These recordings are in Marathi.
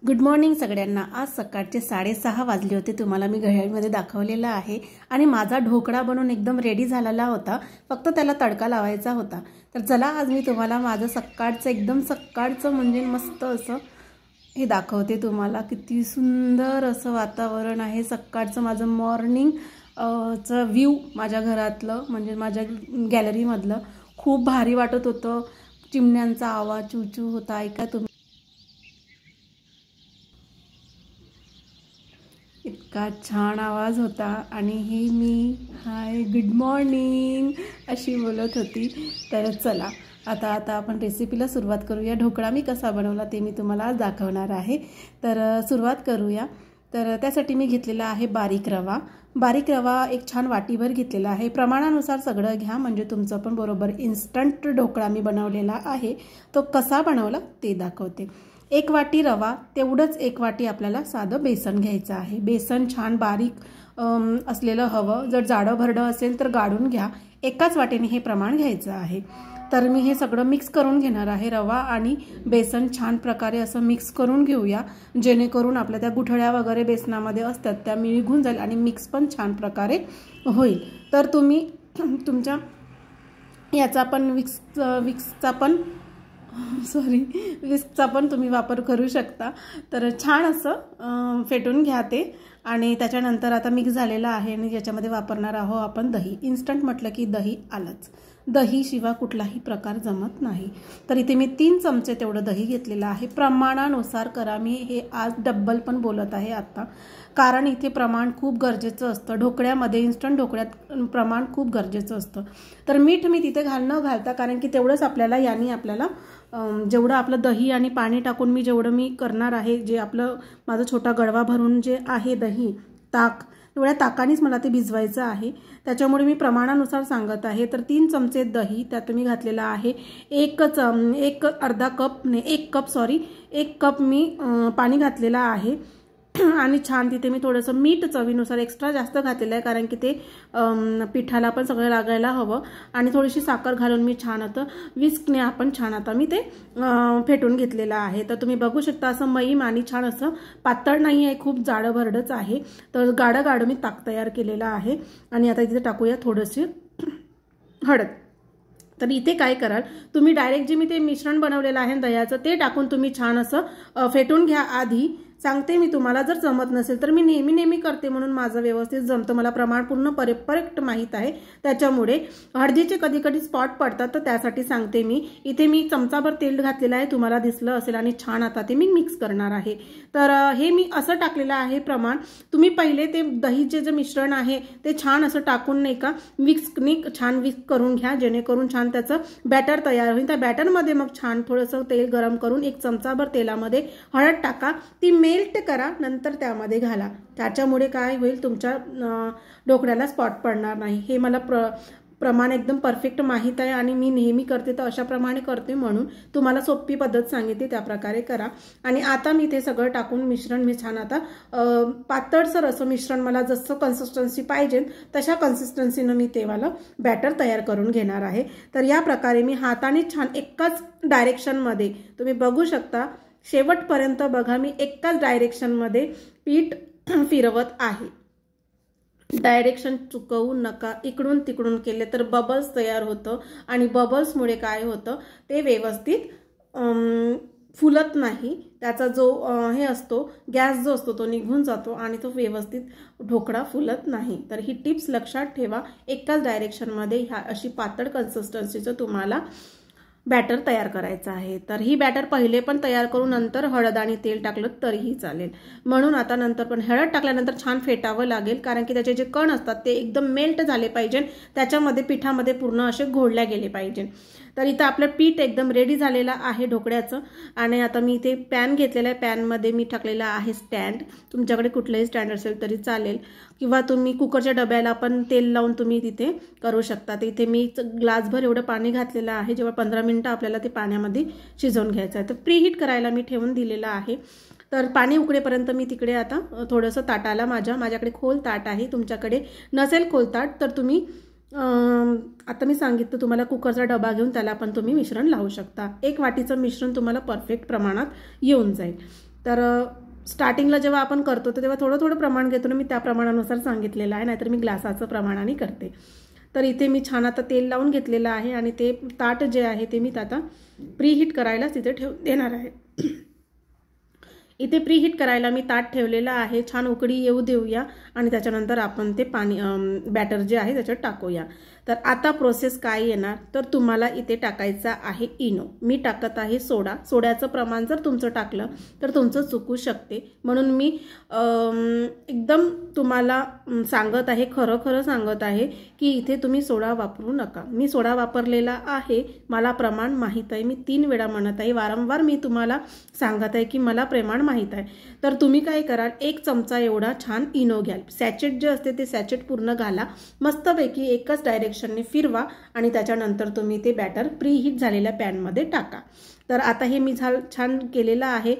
गुड मॉर्निंग सगळ्यांना। आज सकाळचे 6:30 वाजले होते। तुम्हाला मी घड्याळीमध्ये दाखवलेला आहे आणि माझा ढोकळा बनवून एकदम रेडी झालेला होता, फक्त त्याला तडका लावायचा होता। तर चला आज मी तुम्हाला माझं सकाळचं एकदम सकाळचं म्हणजे मस्त असं हे दाखवते तुम्हाला। किती सुंदर असं वातावरण आहे सकाळचं माझं मॉर्निंग चं व्ह्यू माझ्या घरातलं म्हणजे माझ्या गॅलरीमधलं खूप भारी वाटत होतं। चिमण्यांचा आवाज चूचू होता, ऐका तुम्ही, इतका छान आवाज होता। आणि ही मी हाय गुड मॉर्निंग अशी बोलत होती। तर चला आता आपण रेसिपीला सुरुवात करूया। ढोकळा मी कसा बनवला ते मी तुम्हाला आज दाखवणार आहे। तर सुरुवात करूया। तर त्यासाठी मी घेतलेला आहे बारीक रवा। बारीक रवा एक छान वाटीभर घेतलेला आहे। प्रमाणानुसार सगळं घ्या म्हणजे तुमचं पण बरोबर। इन्स्टंट ढोकळा मी बनवलेला आहे, तो कसा बनवला ते दाखवते। 1 वाटी रवा, तेवढंच 1 वाटी आपल्याला साधं बेसन घ्यायचं आहे। बेसन छान बारीक असलेलं हवं, जर जाडं भरडं असेल तर गाळून घ्या। एकाच वाटीने हे प्रमाण घ्यायचं आहे। तर मी हे सगळं मिक्स करून घेणार आहे। रवा आणि बेसन छान प्रकारे असं मिक्स करून घेऊया, जेणेकरून आपल्या त्या गुठळ्या वगैरे बेसनामध्ये असतात त्या निघून जाईल आणि मिक्स पण छान प्रकारे होईल। तर तुम्ही तुमच्या याचा पण विक्सचा पण तुम्ही वापर करू शकता। तर छान असं फेटून घ्या ते। आणि त्याच्यानंतर आता मिक्स झालेला आहे आणि याच्यामध्ये वापरणार आहोत आपण दही। इन्स्टंट म्हटलं की दही आलंच, दही शिवाय कुठलाही प्रकार जमत नाही। तर इथे मी 3 चमचे तेवढं दही घेतलेलं आहे। प्रमाणानुसार करा, मी हे आज डब्बल पण बोलत आहे आता, कारण इथे प्रमाण खूप गरजेचं असतं ढोकळ्यामध्ये। इन्स्टंट ढोकळ्यात प्रमाण खूप गरजेचं असतं। तर मीठ मी तिथे न घालता, कारण की तेवढंच आपल्याला आपल्याला जेवढं आपलं दही आणि पाणी टाकून मी जेवढं मी करणार आहे, जे आपलं माझा छोटा गडवा भरून जे आहे दही ताक, तेवढ्या ताकानेच मला ते भिजवायचं आहे। त्याच्यामुळे मी प्रमाणानुसार सांगत आहे। तर 3 चमचे दही त्यात मी घातलेला आहे। 1 कप मी पाणी घातलेलं आहे। आणि छान तिथे मी थोडंसं मीठ चवीनुसार एक्स्ट्रा जास्त घातलेलं आहे, कारण की ते पिठाला पण सगळं लागायला हवं। आणि थोडीशी साखर घालून मी छान आता विस्कने आपण छान आता मी ते फेटून घेतलेलं आहे। तर तुम्ही बघू शकता असं मईम आणि छान असं पातळ नाही आहे, खूप जाडं भरडच आहे। तर गाढं मी ताक तयार केलेलं आहे। आणि आता इथे टाकूया थोडीशी हळद। तर इथे काय कराल तुम्ही, डायरेक्ट जे मी ते मिश्रण बनवलेलं आहे दह्याचं ते टाकून तुम्ही छान असं फेटून घ्या। आधी सांगते मी तुम्हाला, जर जमत नसेल तर मी नेहमी करते म्हणून माझं व्यवस्थित जमतं, मला प्रमाण पूर्ण परफेक्ट माहीत आहे। त्याच्यामुळे हळदीचे कधी स्पॉट पडतात, तर त्यासाठी सांगते मी। इथे मी चमचाभर तेल घातलेलं आहे, तुम्हाला दिसलं असेल। आणि छान आता ते मी मिक्स करणार आहे। तर हे मी असं टाकलेलं आहे प्रमाण। तुम्ही पहिले ते दहीचे जे मिश्रण आहे ते छान असं टाकून नाही का छान विस्क करून घ्या, जेणेकरून छान त्याचं बॅटर तयार होईल। त्या बॅटरमध्ये मग छान थोडंसं तेल गरम करून 1 चमचाभर तेलामध्ये हळद टाका, ती मेल्ट करा, नंतर त्यामध्ये घाला। त्याच्यामुळे काय होईल, तुमच्या ढोकळ्याला स्पॉट पडणार नाही। हे मला प्रमाण एकदम परफेक्ट माहीत आहे आणि मी नेहमी करते, तर अशा प्रमाणे करते म्हणून तुम्हाला सोपी पद्धत सांगितली, त्या प्रकारे करा। आणि आता मी ते सगळं टाकून मिश्रण मी छान आता पातळसर असं मिश्रण, मला जसं कन्सिस्टन्सी पाहिजे तशा कन्सिस्टन्सीनं मी तेवाला बॅटर तयार करून घेणार आहे। तर या प्रकारे मी हाताने छान एकाच डायरेक्शनमध्ये, तुम्ही बघू शकता शेवटपर्यंत बघा, मी एकाच डायरेक्शनमध्ये पीठ फिरवत आहे। डायरेक्शन चुकवू नका, इकडून तिकडून केले तर बबल्स तयार होतं आणि बबल्समुळे काय होतं, ते व्यवस्थित फुलत नाही। त्याचा जो हे असतो गॅस जो असतो तो निघून जातो आणि तो व्यवस्थित ढोकळा फुलत नाही। तर ही टिप्स लक्षात ठेवा। एकाच डायरेक्शनमध्ये ह्या अशी पातळ कन्सिस्टन्सीचं तुम्हाला बॅटर तयार करायचं आहे। तर ही बॅटर पहिले पण तयार करून नंतर हळद आणि तेल टाकलं तरीही चालेल। म्हणून आता नंतर पण हळद टाकल्यानंतर छान फेटावं लागेल, कारण की त्याचे जे कण असतात ते एकदम मेल्ट झाले पाहिजे, त्याच्यामध्ये पिठामध्ये पूर्ण असे घोळल्या गेले पाहिजे। तर इथं आपलं पीठ एकदम रेडी झालेलं आहे ढोकळ्याचं। आणि आता मी इथे पॅन घेतलेला आहे, पॅनमध्ये मी टाकलेला आहे स्टँड। तुमच्याकडे कुठलंही स्टँड असेल तरी चालेल, किंवा तुम्ही कुकरच्या डब्याला पण तेल लावून तुम्ही तिथे करू शकता। तर इथे मी ग्लासभर एवढं पाणी घातलेलं आहे, जेव्हा 15 मिनिटं आपल्याला ते पाण्यामध्ये शिजवून घ्यायचं आहे। तर प्रीहीट करायला मी ठेवून दिलेलं आहे। तर पाणी उकळेपर्यंत मी तिकडे आता थोडंसं ताटाला माझ्याकडे खोल ताट आहे, तुमच्याकडे नसेल खोल ताट तर तुम्ही आता मी सांगितलं तुम्हाला कुकरचा डबा घेऊन त्याला पण तुम्ही मिश्रण लावू शकता। 1 वाटीचं मिश्रण तुम्हाला परफेक्ट प्रमाणात येऊन जाईल। तर स्टार्टिंगला जेव्हा आपण करतो तर तेव्हा थोडं थोडं प्रमाण घेतो ना, मी त्या प्रमाणानुसार सांगितलेलं आहे, नाहीतर मी ग्लासाचं प्रमाणाने करते. तर इथे मी छान आता तेल लावून घेतलेलं आहे आणि ते ताट जे आहे ते मी आता प्रीहीट करायला तिथे देणार आहे. इथे प्रीहीट करायला मी ताट ठेवलेलं आहे. छान उकळी येऊ देऊया आणि त्याच्यानंतर आपण ते पाणी बॅटर जे आहे त्याच्यात टाकूया. तर आता प्रोसेस काय येणार, तर तुम्हाला इथे टाकायचा आहे इनो. मी टाकत आहे सोडा. सोड्याचं प्रमाण जर तुमचं टाकलं तर तुमचं चुकू शकते, म्हणून मी एकदम तुम्हाला सांगत आहे, खरं खरं सांगत आहे की इथे तुम्ही सोडा वापरू नका. मी सोडा वापरलेला आहे, मला प्रमाण माहीत आहे. मी 3 वेळा म्हणत आहे, वारंवार मी तुम्हाला सांगत आहे की मला प्रमाण माहीत आहे. तर तुम्ही काय कराल, 1 चमचा एवढा छान इनो घ्याल. सॅचेट जे असते ते सॅचेट पूर्ण घाला, मस्तपैकी एकच डायरेक्शनने फिरवा आणि त्याच्यानंतर तुम्ही ते बॅटर प्रीहीट झालेल्या पॅनमध्ये टाका. तर आता हे मी छान केलेलं आहे.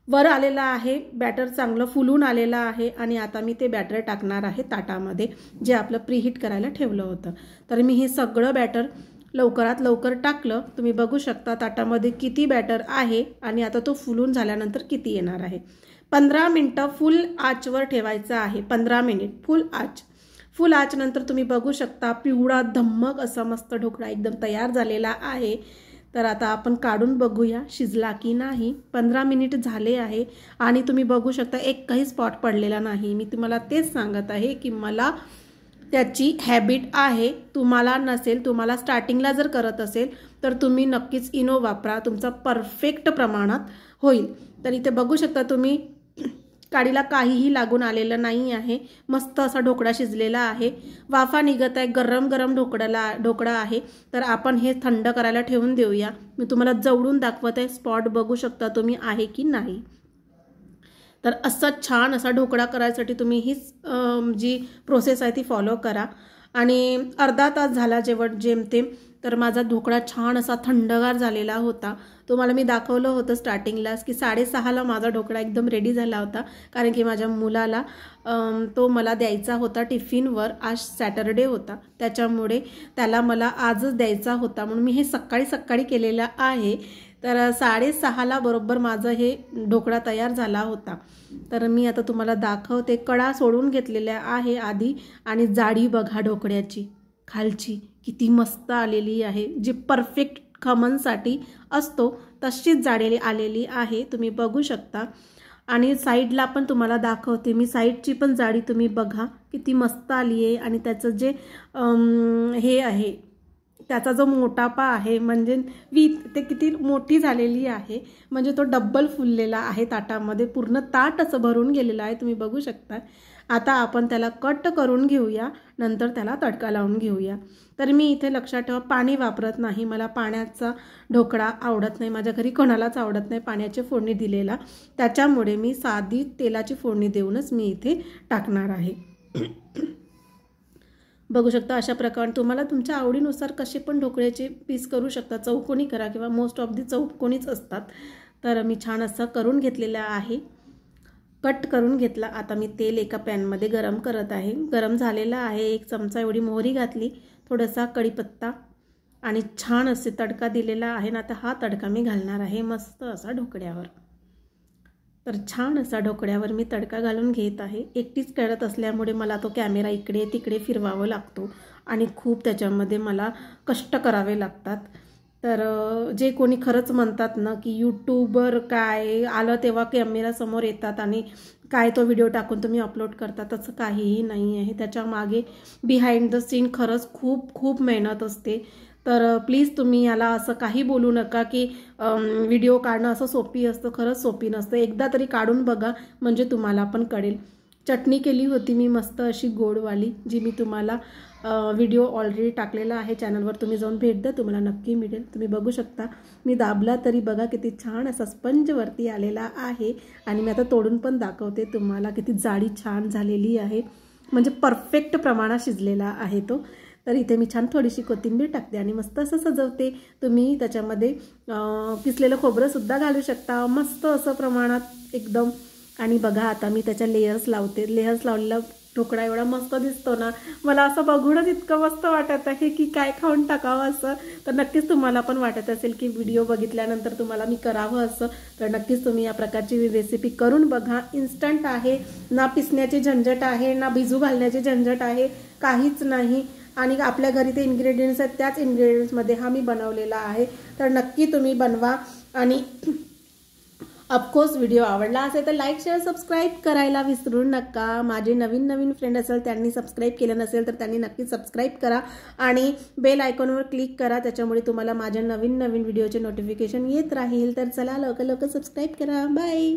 वर आलेला आहे बॅटर, चांगलं फुलून आलेलं आहे आणि आता मी ते बॅटर टाकणार आहे ताटामध्ये, जे आपलं प्रीहीट करायला ठेवलं होतं. तर मी हे सगळं बॅटर लवकरात लवकर टाकलं. तुम्ही बघू शकता ताटामध्ये किती बॅटर आहे आणि आता तो फुलून झाल्यानंतर किती येणार आहे. 15 मिनिटं फुल आचवर ठेवायचं आहे. 15 मिनिट फुल आच नंतर तुम्ही बघू शकता पिवळा धम्मक असा मस्त ढोकळा एकदम तयार झालेला आहे. तर आता आपण काढून बघूया शिजला की नाही. 15 मिनिट झाले आहे आणि तुम्ही बघू शकता एक काही स्पॉट पडलेला नाही. मी तुम्हाला तेच सांगत आहे की मला त्याची हॅबिट आहे. तुम्हाला नसेल, तुम्हाला स्टार्टिंगला जर करत असेल तर तुम्ही नक्कीच इनो वापरा, तुमचा परफेक्ट प्रमाणात होईल. तर इथे बघू शकता तुम्ही काडीला काहीही लागून आलेलं नाही आहे. मस्त असा ढोकळा शिजलेला आहे, वाफा निघत आहे, गरम गरम ढोकळा आहे. तर आपण हे थंड करायला ठेवून देऊया. मी तुम्हाला जवळून दाखवत आहे, स्पॉट बघू शकता तुम्ही आहे की नाही. तर असं छान असा ढोकळा करायसाठी तुम्ही हीच जी प्रोसेस आहे ती फॉलो करा. आणि अर्धा तास झाला जेमतेम तर माझा ढोकळा छान असा थंडगार झालेला होता. तुम्हाला मी दाखवलं होतं स्टार्टिंगलाच की 6:30ला माझा ढोकळा एकदम रेडी झाला होता, कारण की माझ्या मुलाला तो मला द्यायचा होता टिफिनवर. आज सॅटरडे होता, त्याच्यामुळे त्याला मला आजच द्यायचा होता, म्हणून मी हे सकाळी केलेलं आहे. तर 6:30ला बरोबर माझं हे ढोकळा तयार झाला होता. तर मी आता तुम्हाला दाखवते. कडा सोडून घेतलेल्या आहे आधी आणि जाडी बघा ढोकळ्याची खालची किती मस्त आलेली आहे. जी परफेक्ट खमणसाठी असतो तशीच जाडी आलेली आहे, तुम्ही बघू शकता. आणि साईडला पण तुम्हाला दाखवते मी, साईडची पण जाडी तुम्ही बघा किती मस्त आली आहे. आणि त्याचं जे हे आहे, त्याचा जो मोठापा आहे म्हणजे ते किती मोठी झालेली आहे, म्हणजे तो डब्बल फुललेला आहे ताटामध्ये, पूर्ण ताट असं भरून गेलेलं आहे, तुम्ही बघू शकता. आता आपण त्याला कट करून घेऊया, नंतर त्याला तडका लावून घेऊया. तर मी इथे लक्षात ठेवा पाणी वापरत नाही, मला पाण्याचा ढोकळा आवडत नाही, माझ्या घरी कोणालाच आवडत नाही पाण्याची फोडणी दिलेला, त्याच्यामुळे मी साधी तेलाची फोडणी देऊनच मी इथे टाकणार आहे. बघू शकता अशा प्रकारे तुम्हाला तुमच्या आवडीनुसार कसे पण ढोकळ्याचे पीस करू शकता. चौकोनी करा किंवा मोस्ट ऑफ दी चौकोनीच असतात. तर मी छान असं करून घेतलेलं आहे, कट करून घेतला. आता मी तेल एका पॅनमध्ये गरम करत आहे. गरम झालेलं आहे. 1 चमचा एवढी मोहरी घातली, थोडासा कढीपत्ता आणि छान असे तडका दिलेला आहे ना. आता हा तडका मी घालणार आहे मस्त असा ढोकळ्यावर. तर छान असा ढोकळ्यावर मी तडका घालून घेत आहे. एकटीच करत असल्यामुळे मला तो कॅमेरा इकडे तिकडे फिरवावा लागतो आणि खूप त्याच्यामध्ये मला कष्ट करावे लागतात. तर जे कोणी खरंच म्हणतात ना की यूट्यूबर काय आलं तेव्हा कॅमेरासमोर येतात आणि काय तो व्हिडिओ टाकून तुम्ही अपलोड करता, तसं काहीही नाही आहे. त्याच्या मागे बिहाइंड द सीन खरंच खूप मेहनत असते. तर प्लीज तुम्ही याला असं काही बोलू नका की व्हिडिओ काढणं असं सोपी असतं, खरंच सोपी नसतं. एकदा तरी काढून बघा म्हणजे तुम्हाला पण कळेल. चटणी केली होती मी मस्त अशी गोडवाली, जी मी तुम्हाला व्हिडिओ ऑलरेडी टाकलेला आहे चॅनलवर, तुम्ही जाऊन भेट द्या, तुम्हाला नक्की मिळेल. तुम्ही बघू शकता मी दाबला तरी बघा किती छान असा स्पंज वरती आलेला आहे. आणि मी आता तोडून पण दाखवते तुम्हाला किती जाडी छान झालेली आहे, म्हणजे परफेक्ट प्रमाणात शिजलेला आहे तो. तर इथे मी छान थोडीशी कोथिंबीर टाकते आणि मस्त असं सजवते. तुम्ही त्याच्यामध्ये किसलेलं खोबरंसुद्धा घालू शकता मस्त असं प्रमाणात एकदम. आणि बघा आता मी त्याच्या लेयर्स लावते. लेयर्स लावलेला ढोकळा एवढा मस्त दिसतो ना, मला असं बघूनच इतकं मस्त वाटत आहे की काय खाऊन टाकावं असं. तर नक्कीच तुम्हाला पण वाटत असेल की व्हिडिओ बघितल्यानंतर तुम्हाला मी करावं असं. तर नक्कीच तुम्ही या प्रकारची रेसिपी करून बघा. इन्स्टंट आहे, ना पिसण्याची झंझट आहे, ना भिजू घालण्याची झंझट आहे, काहीच नाही. आणि आपल्या घरी ते इन्ग्रेडियंट्स आहेत त्याच इन्ग्रेडियंट्समध्ये हा मी बनवलेला आहे. तर नक्की तुम्ही बनवा. आणि ऑफकोर्स व्हिडिओ आवडला असेल तर लाईक शेअर सबस्क्राईब करायला विसरू नका. माझे नवीन फ्रेंड असेल त्यांनी सबस्क्राईब केलं नसेल तर त्यांनी नक्की सबस्क्राईब करा आणि बेल आयकॉनवर क्लिक करा. त्याच्यामुळे तुम्हाला माझ्या नवीन व्हिडिओचे नोटिफिकेशन येत राहील. तर चला लवकर सबस्क्राईब करा. बाय.